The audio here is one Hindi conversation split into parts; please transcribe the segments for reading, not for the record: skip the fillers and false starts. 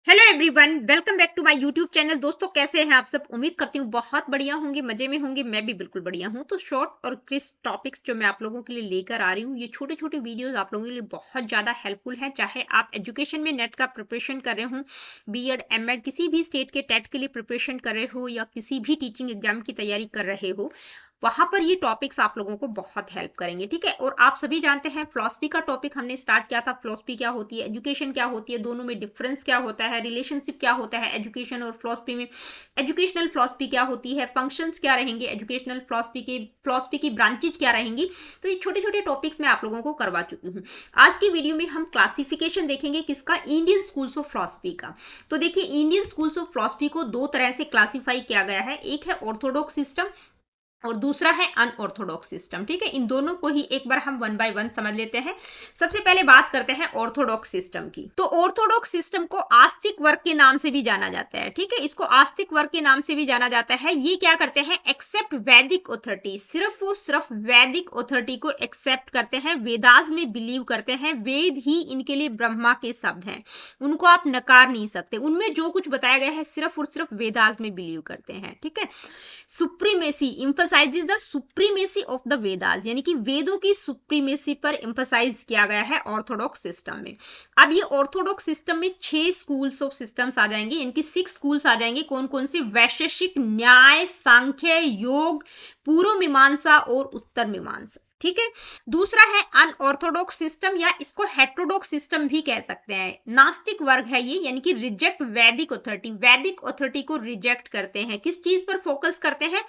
Hello everyone, welcome back to my YouTube channel. दोस्तों, कैसे हैं आप सब? उम्मीद करती हूँ बहुत बढ़िया होंगे, मजे में होंगे। मैं भी बिल्कुल बढ़िया हूँ। तो शॉर्ट और क्रिस्प टॉपिक्स जो मैं आप लोगों के लिए लेकर आ रही हूँ, ये छोटे छोटे वीडियोस आप लोगों के लिए बहुत ज़्यादा हेल्पफुल हैं। चाहे आप एजुकेशन में नेट का प्रिपरेशन कर रहे हो, बीएड एमएड किसी भी स्टेट के टेट के लिए प्रिपरेशन कर रहे हो, या किसी भी टीचिंग एग्जाम की तैयारी कर रहे हो, वहां पर ये टॉपिक्स आप लोगों को बहुत हेल्प करेंगे। ठीक है। और आप सभी जानते हैं फिलॉसफी का टॉपिक हमने स्टार्ट किया था। फिलॉसफी क्या होती है, एजुकेशन क्या होती है, दोनों में डिफरेंस क्या होता है, रिलेशनशिप क्या होता है एजुकेशन और फिलॉसफी में, एजुकेशनल फिलॉसफी क्या होती है, फंक्शंस क्या रहेंगे एजुकेशनल फिलॉसफी की ब्रांचेज क्या रहेंगी। तो ये छोटे छोटे टॉपिक्स मैं आप लोगों को करवा चुकी हूँ। आज की वीडियो में हम क्लासिफिकेशन देखेंगे किसका, इंडियन स्कूल्स ऑफ फिलॉसफी का। तो देखिए, इंडियन स्कूल्स ऑफ फिलॉसफी को दो तरह से क्लासिफाई किया गया है। एक है ऑर्थोडॉक्स सिस्टम और दूसरा है अनऑर्थोडॉक्स सिस्टम। ठीक है। इन दोनों को ही एक बार हम वन बाय वन समझ लेते हैं। सबसे पहले बात करते हैं ऑर्थोडॉक्स सिस्टम की। तो ऑर्थोडॉक्स सिस्टम को आस्तिक वर्ग के नाम से भी जाना जाता है। ठीक है, इसको आस्तिक वर्ग के नाम से भी जाना जाता है। ये क्या करते हैं, एक्सेप्ट वैदिक ऑथोरिटी, सिर्फ वो सिर्फ वैदिक ऑथोरिटी को एक्सेप्ट करते हैं, वेदास में बिलीव करते हैं। वेद ही इनके लिए ब्रह्मा के शब्द हैं, उनको आप नकार नहीं सकते। उनमें जो कुछ बताया गया है सिर्फ और सिर्फ वेदास में बिलीव करते हैं। ठीक है। Supremacy, emphasizes the supremacy of the Vedas, यानी कि वेदों की सुप्रीमेसी पर इंफसाइज किया गया है ऑर्थोडॉक्स सिस्टम में। अब ये ऑर्थोडॉक्स सिस्टम में 6 स्कूल्स ऑफ सिस्टम्स आ जाएंगे, इनकी 6 स्कूल्स आ जाएंगे। कौन कौन से? वैशेषिक, न्याय, सांख्य, योग, पूर्व मीमांसा और उत्तर मीमांसा। ठीक है। दूसरा है अनऑर्थोडॉक्स सिस्टम, या इसको हेट्रोडॉक्स सिस्टम भी कह सकते हैं। नास्तिक वर्ग है ये, यानी कि रिजेक्ट वैदिक ऑथोरिटी, वैदिक ऑथोरिटी को रिजेक्ट करते हैं। किस चीज पर फोकस करते हैं?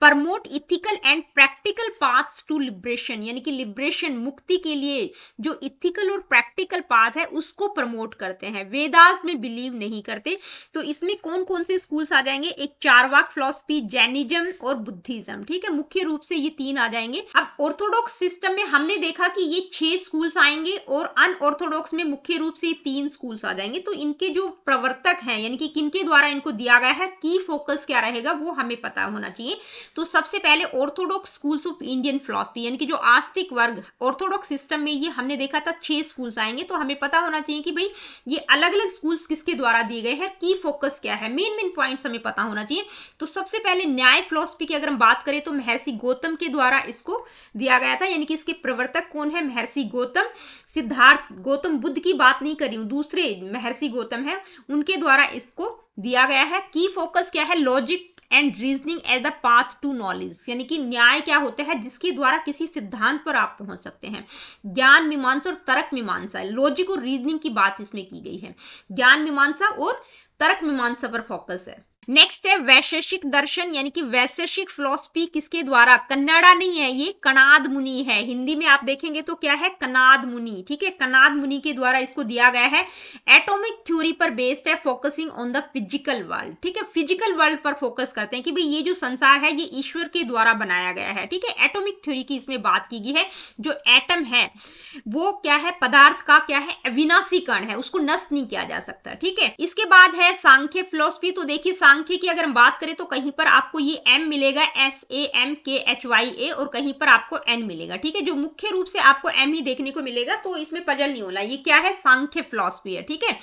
Promote ethical and practical paths to liberation, यानी कि लिबरेशन, मुक्ति के लिए जो इथिकल और प्रैक्टिकल पाथ है उसको प्रमोट करते हैं। वेदास में बिलीव नहीं करते। तो इसमें कौन कौन से स्कूल्स आ जाएंगे? एक चारवाक फिलॉसफी, जैनिज्म और बुद्धिज्म। ठीक है, मुख्य रूप से ये 3 आ जाएंगे। अब ऑर्थोडॉक्स सिस्टम में हमने देखा कि ये 6 स्कूल्स आएंगे और अनऑर्थोडॉक्स में मुख्य रूप से 3 स्कूल्स आ जाएंगे। तो इनके जो प्रवर्तक हैं, यानी कि किनके द्वारा इनको दिया गया है, की फोकस क्या रहेगा, वो हमें पता होना चाहिए। तो सबसे पहले Orthodox schools of Indian philosophy, यानी कि जो आस्तिक वर्ग ऑर्थोडॉक्स सिस्टम में, ये हमने देखा था 6 स्कूल्स आएंगे। तो हमें पता होना चाहिए कि भाई ये अलग अलग स्कूल्स किसके द्वारा दिए गए हैं, की फोकस क्या है, मेन मेन पॉइंट्स हमें पता होना चाहिए। तो सबसे पहले न्याय फिलॉसफी की अगर हम बात करें तो महर्षि गौतम के द्वारा इसको दिया गया था, यानी कि इसके प्रवर्तक कौन है? महर्षि गौतम। सिद्धार्थ गौतम बुद्ध की बात नहीं कर रही हूं, दूसरे महर्षि गौतम है, उनके द्वारा इसको दिया गया है। की फोकस क्या है? Logic and reasoning as the path to knowledge, यानी कि न्याय क्या होता है? जिसके द्वारा किसी सिद्धांत पर आप पहुंच सकते हैं। ज्ञान मीमांसा और तर्क मीमांसा, लॉजिक और रीजनिंग की बात इसमें की गई है। ज्ञान मीमांसा और तर्क मीमांसा पर फोकस है। नेक्स्ट है वैशेषिक दर्शन, यानी कि वैशेषिक फिलॉसफी किसके द्वारा? कन्नड़ा नहीं है ये, कनाद मुनि है। हिंदी में आप देखेंगे तो क्या है? कनाद मुनि। ठीक है, कनाद मुनि के द्वारा इसको दिया गया है। एटॉमिक थ्योरी पर बेस्ड है, focusing on the physical world. ठीक है, फिजिकल वर्ल्ड पर फोकस करते हैं कि भाई ये जो संसार है ये ईश्वर के द्वारा बनाया गया है। ठीक है, एटॉमिक थ्योरी की इसमें बात की गई है। जो एटम है वो क्या है? पदार्थ का क्या है? अविनाशी कण है, उसको नष्ट नहीं किया जा सकता। ठीक है। इसके बाद है सांख्य फिलॉसफी। तो देखिए, सांख्य की अगर हम बात करें तो कहीं पर आपको ये एम मिलेगा, SAMKHYA, और कहीं पर आपको एन मिलेगा। ठीक है, जो मुख्य रूप से आपको एम ही देखने को मिलेगा, तो इसमें पजल नहीं होना। ये क्या है? सांख्य फिलॉसफी है। ठीक है।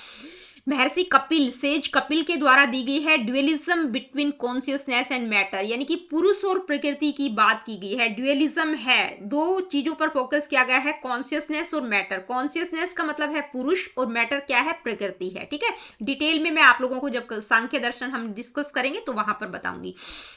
महर्षि कपिल, सेज कपिल के द्वारा दी गई है। Dualism between consciousness and matter, यानी कि पुरुष और प्रकृति की बात की गई है। ड्यूअलिज्म है, दो चीजों पर फोकस किया गया है, कॉन्शियसनेस और मैटर। कॉन्शियसनेस का मतलब है पुरुष और मैटर क्या है? प्रकृति है। ठीक है, डिटेल में मैं आप लोगों को जब सांख्य दर्शन हम डिस्कस करेंगे तो वहां पर बताऊंगी।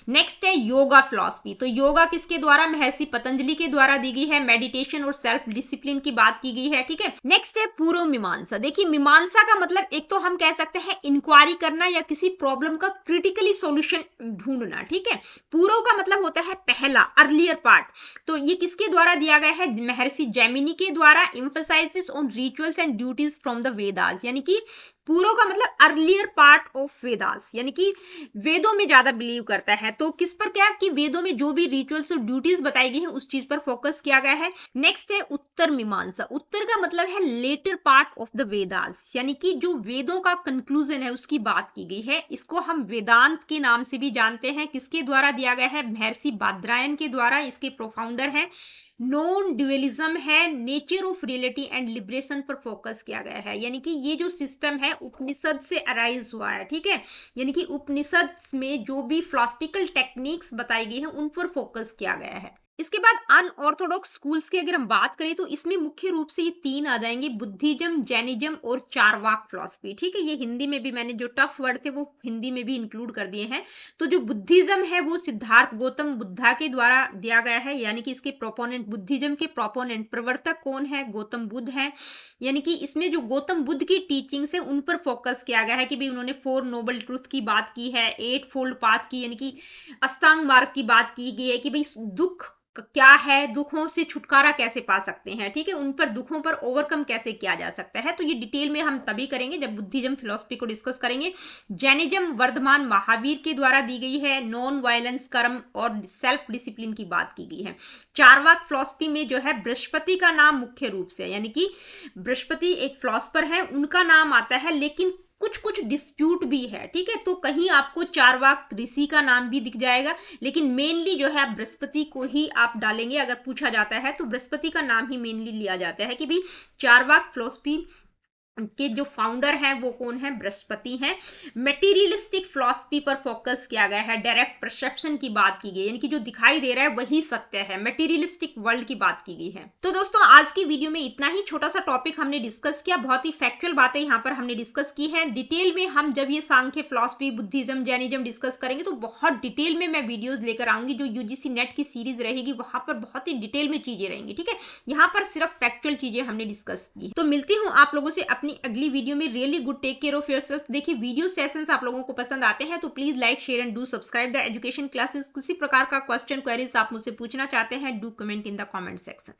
नेक्स्ट है योगा फिलॉसफी। तो योगा किसके द्वारा? महर्षि पतंजलि के द्वारा दी गई है। मेडिटेशन और सेल्फ डिसिप्लिन की बात की गई है। ठीक है। नेक्स्ट है पूर्व मीमांसा। देखिए, मीमांसा का मतलब एक तो हम कह सकते हैं इंक्वायरी करना या किसी प्रॉब्लम का क्रिटिकली सॉल्यूशन ढूंढना। ठीक है। पूर्व का मतलब होता है पहला, अर्लियर पार्ट। तो ये किसके द्वारा दिया गया है? महर्षि जैमिनी के द्वारा। Emphasises on rituals and duties from the Vedas, यानी कि पूर्व का मतलब अर्लियर पार्ट ऑफ वेदास, यानी कि वेदों में ज्यादा बिलीव करता है। तो किस पर क्या कि वेदों में जो भी रिचुअल्स और ड्यूटीज बताई गई है उस चीज पर फोकस किया गया है। नेक्स्ट है उत्तर मीमांसा। उत्तर का मतलब है latter part of the Vedas, यानी कि जो वेदों का कंक्लूजन है उसकी बात की गई है। इसको हम वेदांत के नाम से भी जानते हैं। किसके द्वारा दिया गया है? महर्षि बादरायण के द्वारा। इसके प्रोफाउंडर हैं नॉन ड्यूअलिज्म है, nature of reality and liberation पर फोकस किया गया है। यानी कि ये जो सिस्टम है उपनिषद से अराइज हुआ है, ठीक है। यानी कि उपनिषद में जो भी फिलॉसफिकल टेक्निक्स बताई गई है उन पर फोकस किया गया है। इसके बाद अनऑर्थोडॉक्स स्कूल्स की अगर हम बात करें तो इसमें मुख्य रूप से ये तीन आ जाएंगे, बुद्धिज्म, जैनिज्म और चारवाक फिलॉसफी, ठीक है। ये हिंदी में भी मैंने जो टफ वर्ड थे वो हिंदी में भी इंक्लूड कर दिए हैं। तो जो बुद्धिज्म है वो सिद्धार्थ गौतम बुद्धा के द्वारा दिया गया है, यानी कि इसके प्रोपोनेंट, बुद्धिज्म के प्रोपोनेंट प्रवर्तक कौन है, गौतम बुद्ध है। यानी कि इसमें जो गौतम बुद्ध की टीचिंग्स है उन पर फोकस किया गया है कि भाई उन्होंने 4 नोबल ट्रूथ की बात की है, 8 फोल्ड पाथ की, यानी कि अष्टांग मार्ग की बात की गई है कि भाई दुख क्या है, दुखों से छुटकारा कैसे पा सकते हैं, ठीक है, उन पर दुखों पर ओवरकम कैसे किया जा सकता है। तो ये डिटेल में हम तभी करेंगे जब बुद्धिज्म फिलॉसफी को डिस्कस करेंगे। जैनिज्म वर्धमान महावीर के द्वारा दी गई है, नॉन वायलेंस, कर्म और सेल्फ डिसिप्लिन की बात की गई है। चारवाक फिलॉसफी में जो है बृहस्पति का नाम मुख्य रूप से, यानी कि बृहस्पति एक फिलॉसफर है, उनका नाम आता है, लेकिन कुछ कुछ डिस्प्यूट भी है, ठीक है। तो कहीं आपको चारवाक ऋषि का नाम भी दिख जाएगा, लेकिन मेनली जो है आप बृहस्पति को ही आप डालेंगे। अगर पूछा जाता है तो बृहस्पति का नाम ही मेनली लिया जाता है कि भाई चारवाक फिलॉसफी के जो फाउंडर हैं वो कौन है, बृहस्पति हैं। मटेरियलिस्टिक फिलॉसफी पर फोकस किया गया है, डायरेक्ट परसेप्शन की बात की गई, यानी कि जो दिखाई दे रहा है वही सत्य है, मटेरियलिस्टिक वर्ल्ड की बात की गई है। तो दोस्तों आज की वीडियो में इतना ही, छोटा सा टॉपिक हमने डिस्कस किया, बहुत ही फैक्चुअल बातें यहाँ पर हमने डिस्कस की है। डिटेल में हम जब ये सांख्य फिलॉसफी, बुद्धिज्म, जैनिज्म डिस्कस करेंगे तो बहुत डिटेल में मैं वीडियोज लेकर आऊंगी। जो यूजीसी नेट की सीरीज रहेगी वहां पर बहुत ही डिटेल में चीजें रहेंगी, ठीक है। यहाँ पर सिर्फ फैक्चुअल चीजें हमने डिस्कस की। तो मिलती हूँ आप लोगों से अपनी अगली वीडियो में। Really good, take care of yourself. देखिए वीडियो सेशंस आप लोगों को पसंद आते हैं तो please like, share and do subscribe the education classes. किसी प्रकार का क्वेश्चन, क्वेरीज आप मुझसे पूछना चाहते हैं, do comment in the comment section.